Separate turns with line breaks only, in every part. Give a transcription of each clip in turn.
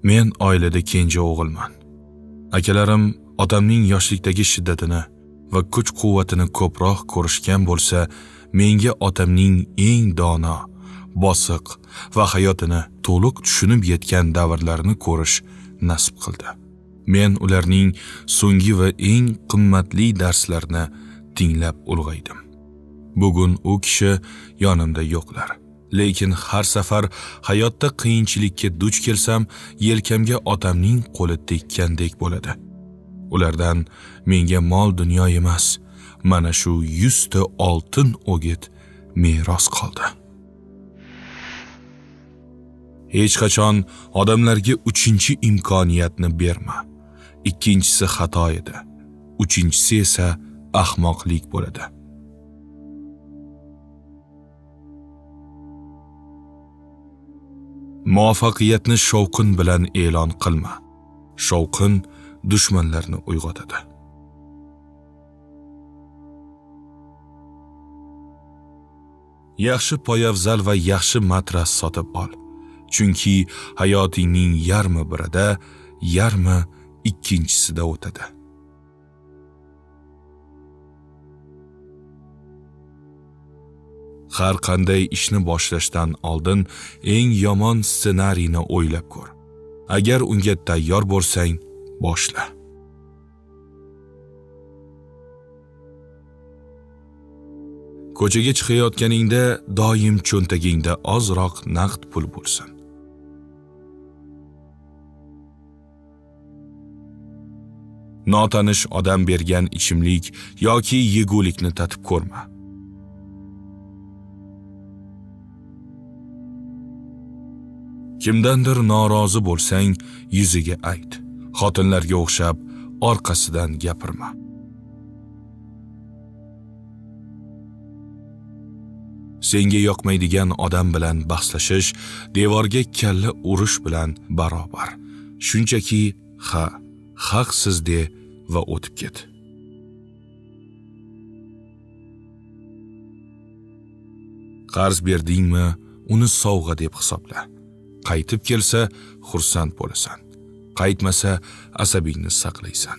Men oilada kenja o'g'ilman. Akalarim otamning yoshlikdagi shiddatini va kuch-quvvatini ko'proq ko'rishgan bo'lsa, menga otamning eng dono, bosiq va hayotini to'liq tushunib yetgan davrlarini ko'rish nasib qildi. Men ularning so'nggi va eng qimmatli darslarini tinglab ulg'aydim. Bugun u kishi yonimda yo'qlar. Lekin har safar hayotda qiyinchilikka duch kelsam, yelkamga otamning qo'li tekkandek bo'ladi. Ulardan menga mol dunyo emas, mana shu 100 ta oltin o'git meros qoldi. Hech qachon odamlarga 3-chi imkoniyatni berma. 2-chisi xato edi. 3-chisi esa ahmoqlik bo'ladi. Muvaffaqiyatni shovqin bilan e'lon qilma. Shovqin dushmanlarni uyg'otadi. Yaxshi poyafzal va yaxshi matras sotib ol. Chunki hayotingning yarmi birida, yarmi ikkinchisida o'tadi. Har qanday ishni boshlashdan oldin eng yomon ssenariyni o'ylab ko'r. Agar unga tayyor bo'lsang, boshla. Ko'chaga chiqayotganingda doim cho'ntagingda ozroq naqd pul bo'lsin. Notanish odam bergan ichimlik yoki yegulikni tatib ko'rma. Kimdandir norozi bo'lsang, yuziga ayt. Xotinlarga o'xshab orqasidan gapirma. Senga yoqmaydigan odam bilan bahslashish devorga kalla urish bilan barobar. Shunchaki haqsiz de va o'tib ket. Qarz berdingmi, uni sovg'a deb hisobla. Qaytib kelsa, xursand bo'lasan. Qaytmasa, asabingni saqlaysan.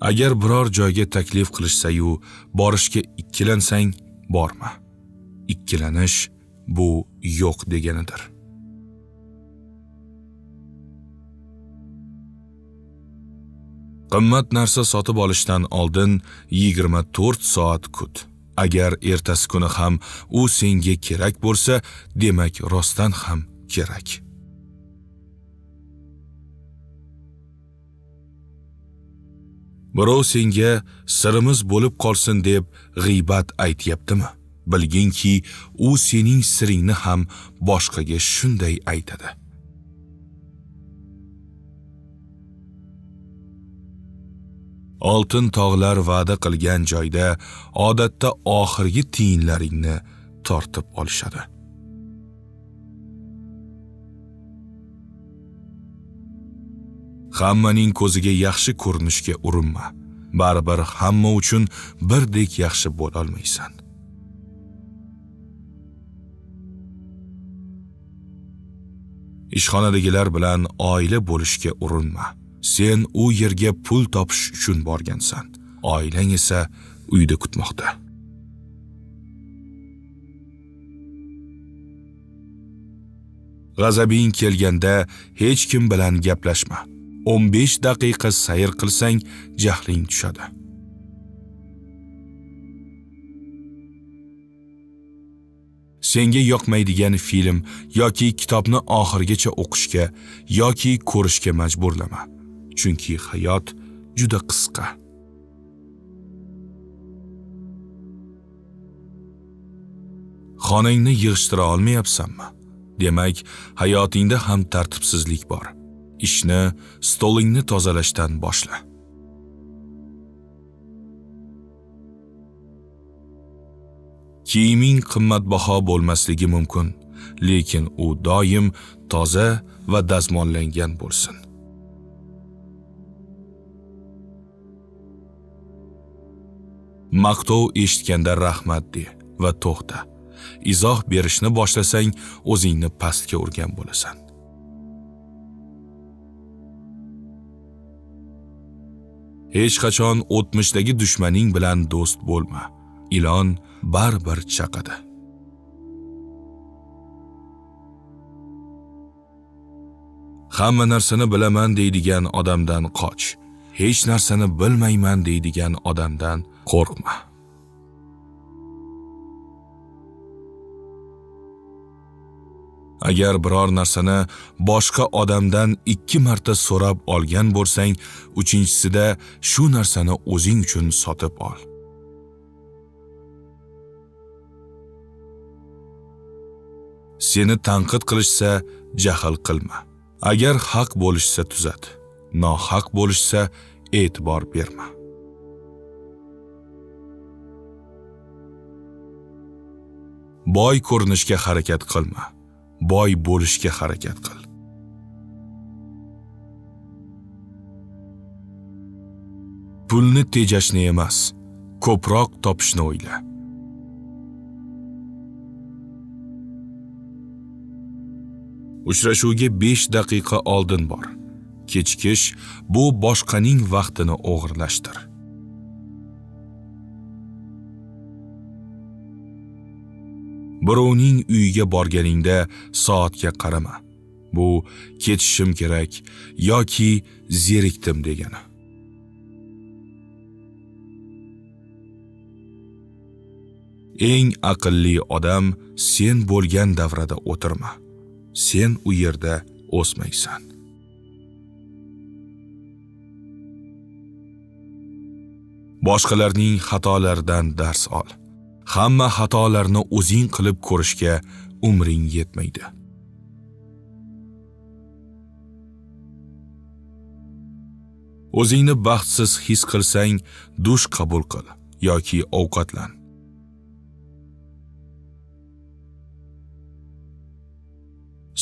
Agar biror joyga taklif qilishsa-yu, borishga ikkilansang, borma. Ikkilanish bu yo'q deganidir. Qimmat narsa sotib olishdan oldin 24 soat kut. Agar ertasi kuni ham u senga kerak bo'lsa, demak rostdan ham kerak. Birov senga sirimiz bo'lib qolsin deb g'iybat aytyaptimi? Bilginki, u sening siringni ham boshqaga shunday aytadi. Oltin tog'lar va'da qilgan joyda odatda oxirgi tiyinlaringni tortib olishadi. Hammaning ko'ziga yaxshi ko'rinishga urinma. Baribir hamma uchun birdek yaxshi bo'la olmaysan. Ishxonadagilar bilan oila bo'lishga urinma. Sen u yerga pul topish uchun borgansan. Oilang esa uyda kutmoqda. G'azabing kelganda hech kim bilan gaplashma. 15 daqiqa sayr qilsang, jahling tushadi. Senga yoqmaydigan film yoki kitobni oxirigacha o'qishga yoki ko'rishga majburlama. Chunki hayot juda qisqa. Xonangni yig'ishtira olmayapsanmi? Demak, hayotingda ham tartibsizlik bor. Ishni, stolingni tozalashdan boshla. Kiyiming qimmatbaho bo'lmasligi mumkin, lekin u doim toza va dazmollangan bo'lsin. Maqtov eshitganda rahmat de va to'xta. izoh berishni boshlasang, o'zingni pastga urgan bo'lasan. Hech qachon o'tmishdagi dushmaning bilan do'st bo'lma. Ilon baribir chaqadi. Hamma narsani bilaman deydigan odamdan qoch. Hech narsani bilmayman deydigan odamdan qo'rqma. Agar biror narsani boshqa odamdan 2 marta so'rab olgan bo'lsang, 3-chisida shu narsani o'zing uchun sotib ol. Seni tanqid qilishsa, jahl qilma. Agar haq bo'lishsa tuzat, nohaq bo'lishsa e'tibor berma. Boy ko'rinishga harakat qilma. Boy bo'lishga harakat qil. Pulni tejashni emas, ko'proq topishni o'yla. Uchrashuvga 5 daqiqa oldin bor. Kechikish bu boshqaning vaqtini o'g'irlashdir. Birovning uyiga borganingda soatga qarama. Bu ketishim kerak yoki zerikdim degani. Eng aqlli odam sen bo'lgan davrada o'tirma. Sen u yerda o'smaysan. Boshqalarning xatolaridan dars ol. Hamma xatolarni o'zing qilib ko'rishga umring yetmaydi. O'zingni baxtsiz his qilsang, dush qabul qil yoki ovqatlan.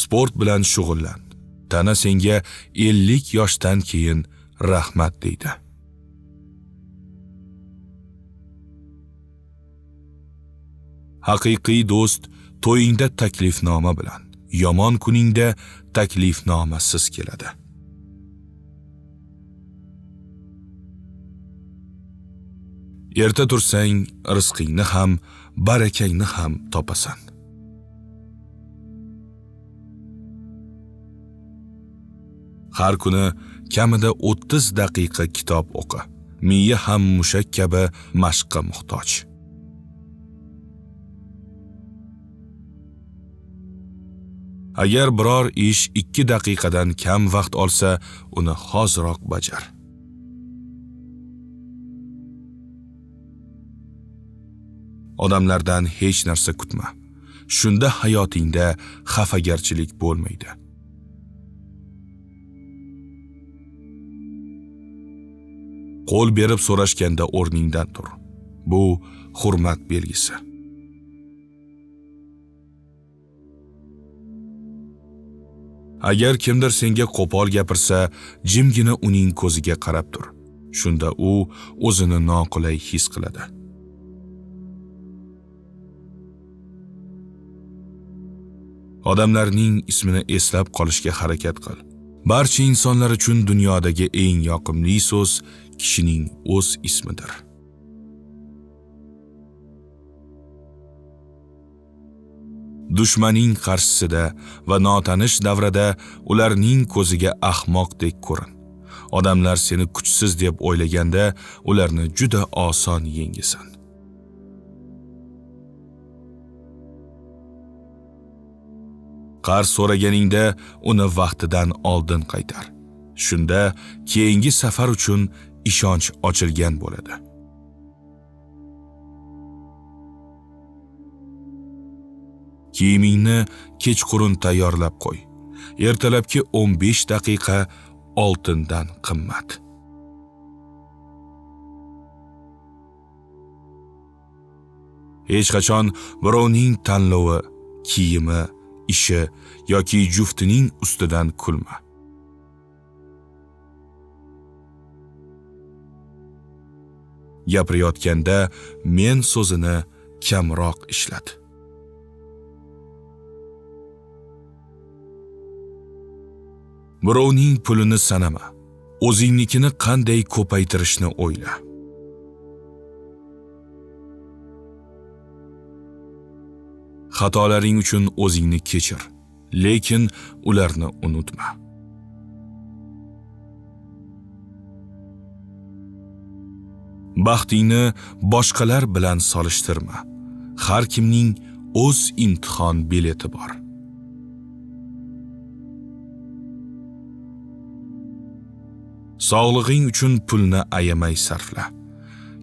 Sport bilan shug'ullan. Tana senga 50 yoshdan keyin rahmat deydi. Haqiqiy do'st to'yingda taklifnoma bilan, yomon kuningda taklifnomasiz keladi. Erta tursang, rizqingni ham, barakangni ham topasan. Har kuni kamida 30 daqiqa kitob o'qi. Miya ham mushak kabi mashqqa muhtoj. Agar biror ish 2 daqiqadan kam vaqt olsa, uni hoziroq bajar. Odamlardan hech narsa kutma. Shunda hayotingda xafagarchilik bo'lmaydi. Qo'l berib so'rashganda o'rningdan tur. Bu hurmat belgisi. Agar kimdir senga qo'pol gapirsa, jimgina uning ko'ziga qarab tur. Shunda u o'zini noqulay his qiladi. Odamlarning ismini eslab qolishga harakat qil. Barcha insonlar uchun dunyodagi eng yoqimli so'z kishining o'z ismidir. Dushmaning qarshisida va notanish davrada ularning ko'ziga ahmoqdek ko'rin. Odamlar seni kuchsiz deb o'ylaganda, ularni juda oson yengasan. Qarz so'raganingda uni vaqtidan oldin qaytar. Shunda keyingi safar uchun ishonch ochilgan bo'ladi. Kiyimingni kechqurun tayyorlab qo'y. Ertalabki 15 daqiqa oltindan qimmat. Hech qachon birovning tanlovi, kiyimi, ishi yoki juftining ustidan kulma. Gapirayotganda men so'zini kamroq ishlat. Birovning pulini sanama. O'zingnikini qanday ko'paytirishni o'yla. Xatolaring uchun o'zingni kechir, lekin ularni unutma. Baxtingni boshqalar bilan solishtirma. Har kimning o'z imtihon bileti bor. Sog'lig'ing uchun pulni ayamay sarfla.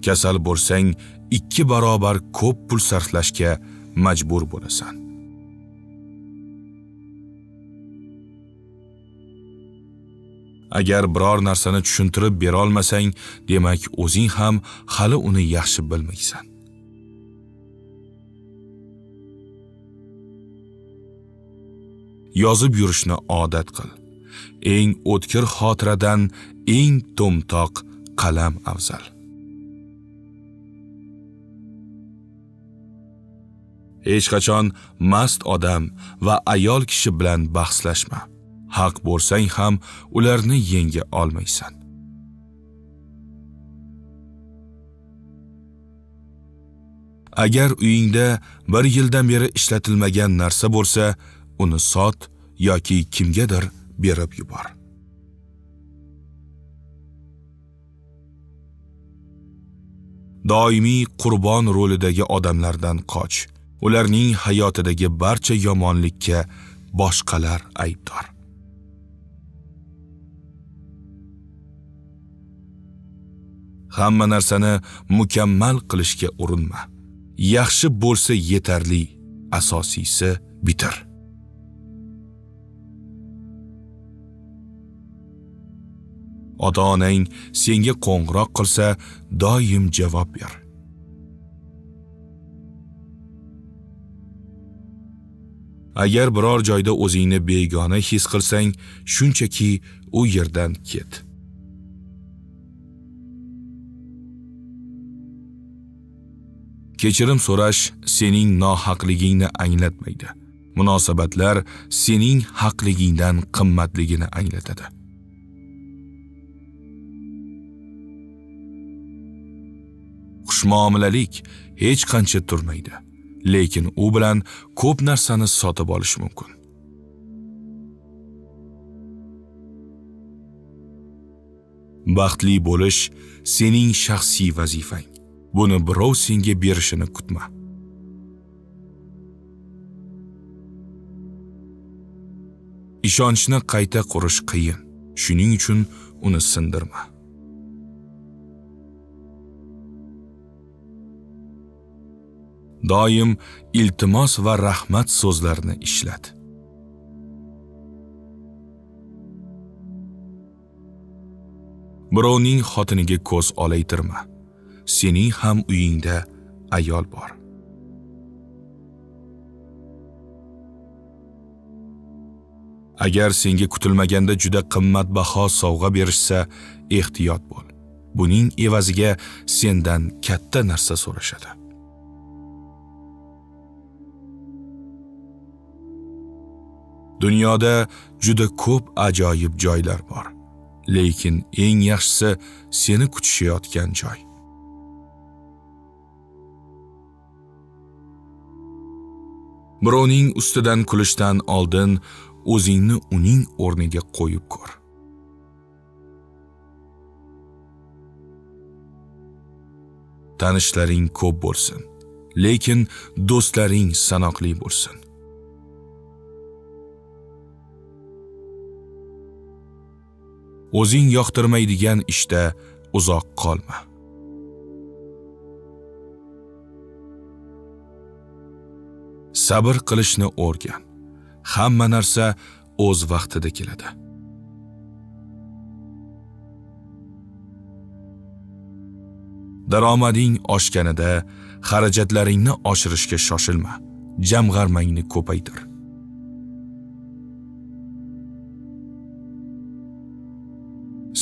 Kasal bo'lsang, 2 barobar ko'p pul sarflashga majbur bo'lasan. Agar biror narsani tushuntirib bera olmasang, demak o'zing ham hali uni yaxshi bilmaysan. Yozib yurishni odat qil. Eng o'tkir xotiradan eng to'mtoq qalam afzal. Hech qachon mast odam va ayol kishi bilan bahslashma. Haq bo'lsang ham ularni yenga olmaysan. Agar uyingda 1 yildan beri ishlatilmagan narsa bo'lsa, uni sot yoki kimgadir berib yubor. Doimiy qurbon rolidagi odamlardan qoch. Ularning hayotidagi barcha yomonlikka boshqalar aybdor. Hamma narsani mukammal qilishga urinma. Yaxshi bo'lsa yetarli, asosiysi bitir. Ota-onang senga qo'ng'iroq qilsa, doim javob ber. Agar biror joyda o'zingni begona his qilsang, shunchaki u yerdan ket. Kechirim so'rash sening nohaqligingni anglatmaydi. Munosabatlar sening haqligingdan qimmatligini anglatadi. Xushmuomalalik hech qancha turmaydi, lekin u bilan ko'p narsani sotib olish mumkin. Baxtli bo'lish sening shaxsiy vazifang. Buni birov senga berishini kutma. Ishonchni qayta qurish qiyin. Shuning uchun uni sindirma. Doim iltimos va rahmat so'zlarini ishlat. Birovning xotiniga ko'z olaytirma. Sening ham uyingda ayol bor. Agar senga kutilmaganda juda qimmatbaho sovg'a berishsa, ehtiyot bo'l. Buning evaziga sendan katta narsa so'rashadi. Dunyoda juda ko'p ajoyib joylar bor, lekin eng yaxshisi seni kutishayotgan joy. Birovning ustidan kulishdan oldin o'zingni uning o'rniga qo'yib ko'r. Tanishlaring ko'p bo'lsin, lekin do'stlaring sanoqli bo'lsin. O'zing yoqtirmaydigan ishda uzoq qolma. Sabr qilishni o'rgan. Hamma narsa o'z vaqtida keladi. Daromading oshganida xarajatlaringni oshirishga shoshilma. Jamg'armangni ko'paytir.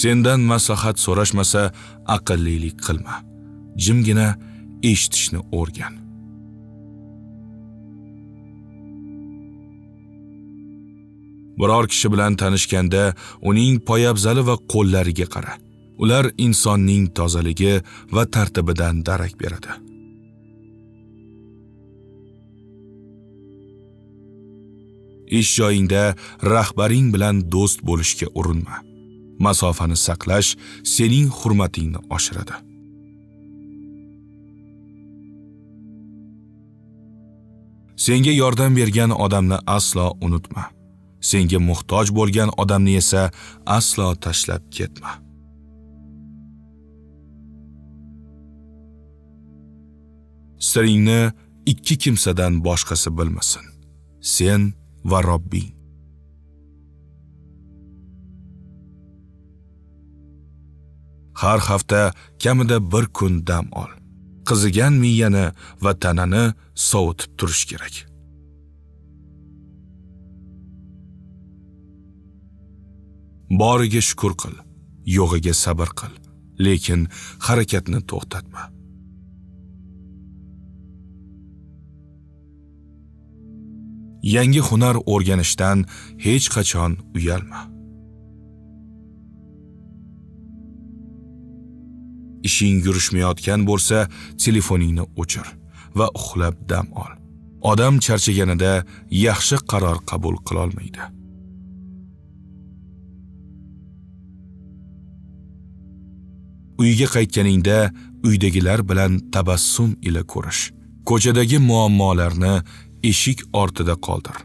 Sendan maslahat so'rashmasa, aqllilik qilma. Jimgina eshitishni o'rgan. Biror kishi bilan tanishganda uning poyabzali va qo'llariga qara. Ular insonning tozaligi va tartibidan darak beradi. Ish joyingda rahbaring bilan do'st bo'lishga urinma. Masofani saqlash sening hurmatingni oshiradi. Senga yordam bergan odamni aslo unutma. Senga muhtoj bo'lgan odamni esa aslo tashlab ketma. Siringni ikki kimsadan boshqasi bilmasin. Sen va Robbing. Har hafta kamida bir kun dam ol. Qizigan miyani va tanani sovutib turish kerak. Boriga shukr qil, yo'g'iga sabr qil, lekin harakatni to'xtatma. Yangi hunar o'rganishdan hech qachon uyalma. Ishing yurishmayotgan bo'lsa, telefoningni o'chir va uxlab dam ol. Odam charchaganida yaxshi qaror qabul qila olmaydi. Uyga qaytganingda uydagilar bilan tabassum ila ko'rish. Ko'chadagi muammolarni eshik ortida qoldir.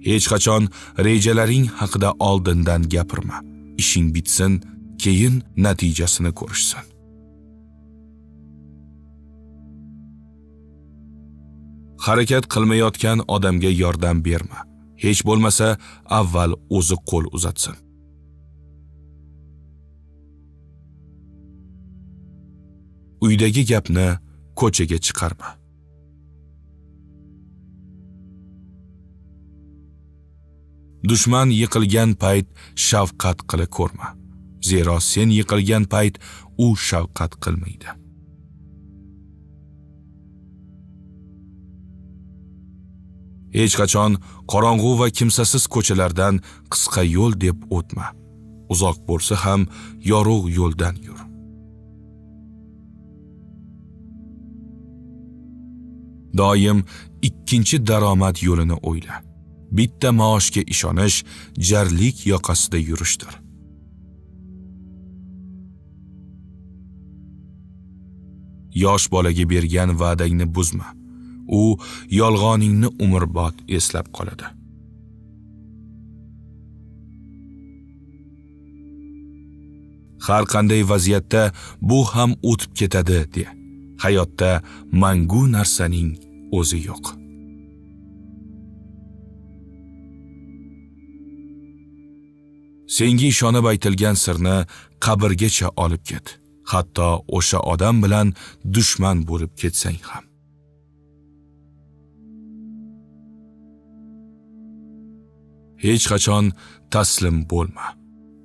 Hech qachon rejalaring haqida oldindan gapirma. Ishing bitsin, keyin natijasini ko'rishsin. Harakat qilmayotgan odamga yordam berma. Hech bo'lmasa, avval o'zi qo'l uzatsin. Uydagi gapni ko'chaga chiqarma. Dushman yiqilgan payt shafqat qila ko'rma. Zero sen yiqilgan payt u shafqat qilmaydi. Hech qachon qorong'u va kimsasiz ko'chalardan qisqa yo'l deb o'tma. Uzoq bo'lsa ham yorug' yo'ldan yur. Doim ikkinchi daromad yo'lini o'yla. Bitta maoshga ishonish jarlik yoqasida yurishdir. Yosh bolaga bergan va'dangni buzma. U yolg'oningni umrbod eslab qoladi. Har qanday vaziyatda bu ham o'tib ketadi de. Hayotda mangu narsaning o'zi yo'q. Senga ishonib aytilgan sirni qabrgacha olib ket. Hatto o'sha odam bilan dushman bo'lib ketsang ham. Hech qachon taslim bo'lma.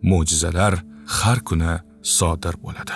Mo'jizalar har kuni sodir bo'ladi.